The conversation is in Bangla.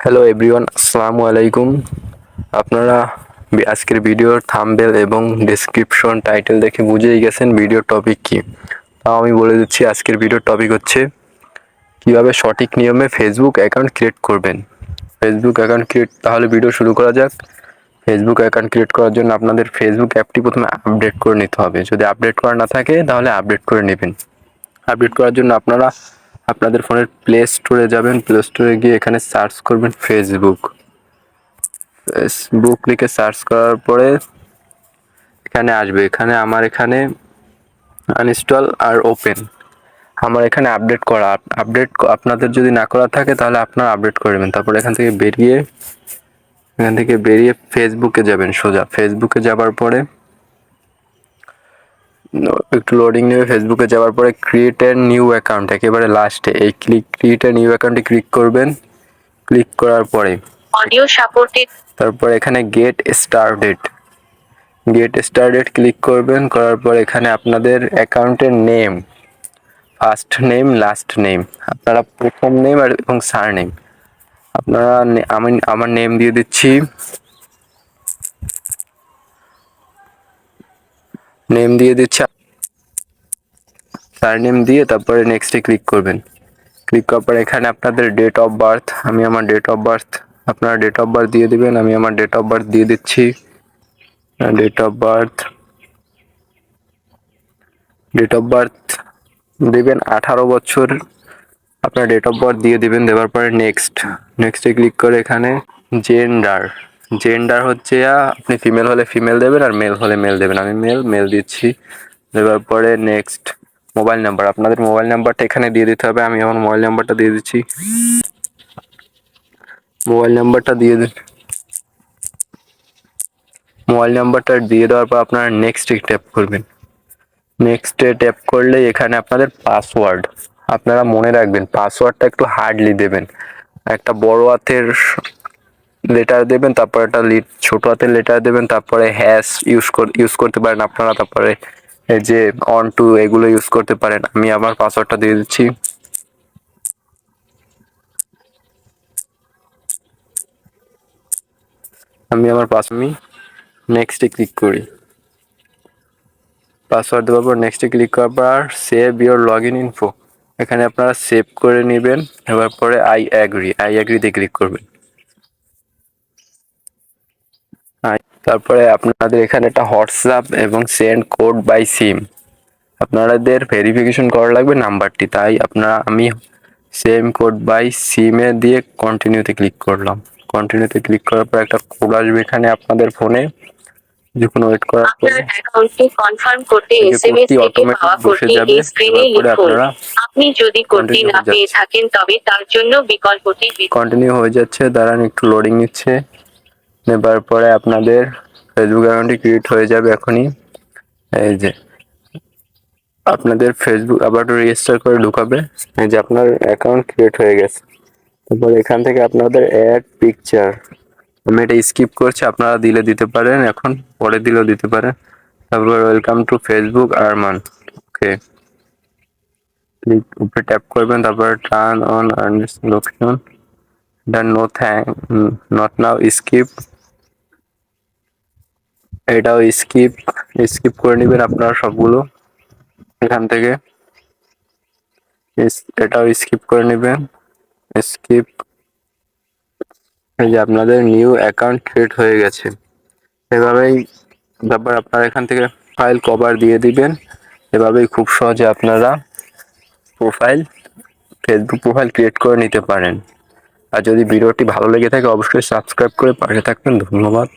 হ্যালো এভরিওয়ান, আসসালামু আলাইকুম। আপনারা আজকের ভিডিওর থাম্বনেল এবং ডেসক্রিপশন টাইটেল দেখে বুঝেই গেছেন ভিডিওর টপিক কী। তাও আমি বলে দিচ্ছি, আজকের ভিডিওর টপিক হচ্ছে কীভাবে সঠিক নিয়মে ফেসবুক অ্যাকাউন্ট ক্রিয়েট করবেন। তাহলে ভিডিও শুরু করা যাক। ফেসবুক অ্যাকাউন্ট ক্রিয়েট করার জন্য আপনাদের ফেসবুক অ্যাপটি প্রথমে আপডেট করে নিতে হবে। যদি আপডেট করা না থাকে তাহলে আপডেট করে নেবেন। আপডেট করার জন্য আপনারা আপনাদের ফোনের প্লে স্টোরে যাবেন। প্লে স্টোরে গিয়ে এখানে সার্চ করবেন ফেসবুক লিখে সার্চ করার পরে এখানে আসবে। আমার এখানে আনইনস্টল আর ওপেন। আমার এখানে আপডেট আপনাদের যদি না করা থাকে তাহলে আপনারা আপডেট করে নেবেন। তারপর এখান থেকে বেরিয়ে ফেসবুকে যাবেন। সোজা ফেসবুকে যাবার পরে একটু লোডিং নেবে। ফেসবুকে যাওয়ার পরে ক্রিয়েট এ নিউ অ্যাকাউন্ট একেবারে লাস্টে এই ক্রিয়েট এ নিউ অ্যাকাউন্টে ক্লিক করবেন। ক্লিক করার পরে অডিও সাপোর্টেড, তারপর এখানে গেট স্টার্টেড ক্লিক করবেন। করার পর এখানে আপনাদের অ্যাকাউন্টের name, first name, last name, আপনারা প্রথম নেম এবং সারনেম আপনারা আমি আমার নেম দিয়ে দিচ্ছি। সারনেম দিয়ে তারপরে নেক্সটে ক্লিক করবেন। ক্লিক করার পর এখানে আপনাদের ডেট অফ বার্থ, আপনারা ডেট অফ বার্থ দিয়ে দিবেন। আমি আমার ডেট অফ বার্থ দিয়ে দিচ্ছি। ডেট অফ বার্থ দিবেন 18 বছর। আপনার ডেট অফ বার্থ দিয়ে দিবেন। দেওয়ার পরে নেক্সটে ক্লিক করে এখানে জেন্ডার হচ্ছে আপনি ফিমেল হলে ফিমেল দেবেন আর মেল হলে মেল দেবেন। আমি মেল দিচ্ছি। দেওয়ার পরে নেক্সট মোবাইল নাম্বার, আপনাদের মোবাইল নাম্বারটা এখানে দিয়ে দিতে হবে। আমি আমার মোবাইল নাম্বারটা দিয়ে দিচ্ছি। মোবাইল নাম্বারটা দিয়ে দেওয়ার পর আপনারা নেক্সটে ট্যাপ করবেন। নেক্সটে ট্যাপ করলে এখানে আপনাদের পাসওয়ার্ড, আপনারা মনে রাখবেন পাসওয়ার্ডটা একটু হার্ডলি দেবেন। একটা বড় হাতের লেটার দেবেন, তারপর একটা ছোট হাতের লেটার দেবেন, তারপরে হ্যাশ ইউজ করতে পারেন আপনারা। তারপরে এই যে অন টু এগুলো ইউজ করতে পারেন। আমি আমার পাসওয়ার্ডটা দিয়ে দিচ্ছি। আমি নেক্সটে ক্লিক করি। পাসওয়ার্ড দেওয়ার পর নেক্সটে ক্লিক করার পর save your log in info, এখানে আপনারা সেভ করে নেবেন। এবার পরে আই অ্যাগ্রিতে ক্লিক করবেন। তারপরে আপনাদের এখানে একটা হোয়াটসঅ্যাপ এবং সেন্ড কোড বাই সিম, আপনাদের ভেরিফিকেশন করা লাগবে নাম্বারটি। তাই আমি সেম কোড বাই সিমে দিয়ে কন্টিনিউতে ক্লিক করলাম। কন্টিনিউতে ক্লিক করার পর একটা কোড আসবে এখানে আপনাদের ফোনে। যখন ওয়েট করার পরে অ্যাকাউন্টটি কনফার্ম করতে এসএমএস থেকে পাওয়া কোডটি এই স্ক্রিনে লিখুন। আপনি যদি কোডটি না পেয়ে থাকেন তবে তার জন্য বিকল্পটি কন্টিনিউ হয়ে যাচ্ছে। দাঁড়ান, একটু লোডিং নিচ্ছে। নেবার পরে আপনাদের ফেসবুক অ্যাকাউন্টটি ক্রিয়েট হয়ে যাবে এখনই। এই যে আপনাদের ফেসবুক আবার রেজিস্টার করে ঢুকাবে। এই যে আপনার অ্যাকাউন্ট ক্রিয়েট হয়ে গেছে। তারপর এখান থেকে আপনাদের অ্যাড পিকচার, আমি এটা স্কিপ করছি, আপনারা দিতে পারেন, এখন পরে দিলেও দিতে পারেন। তারপর welcome to Facebook Arman, okay click উপরে ট্যাপ করবেন। তারপর turn on earnings location, then not now skip, এটাও স্কিপ করে নেবেন আপনারা সবগুলো। এখান থেকে এটাও স্কিপ করে নেবেন। স্কিপ। এই যে আপনাদের নিউ অ্যাকাউন্ট ক্রিয়েট হয়ে গেছে। এভাবেই তারপর আপনারা এখান থেকে ফাইল কভার দিয়ে দিবেন। এভাবেই খুব সহজে আপনারা ফেসবুক প্রোফাইল ক্রিয়েট করে নিতে পারেন। আর যদি ভিডিওটি ভালো লেগে থাকে অবশ্যই সাবস্ক্রাইব করে পাশে থাকবেন। ধন্যবাদ।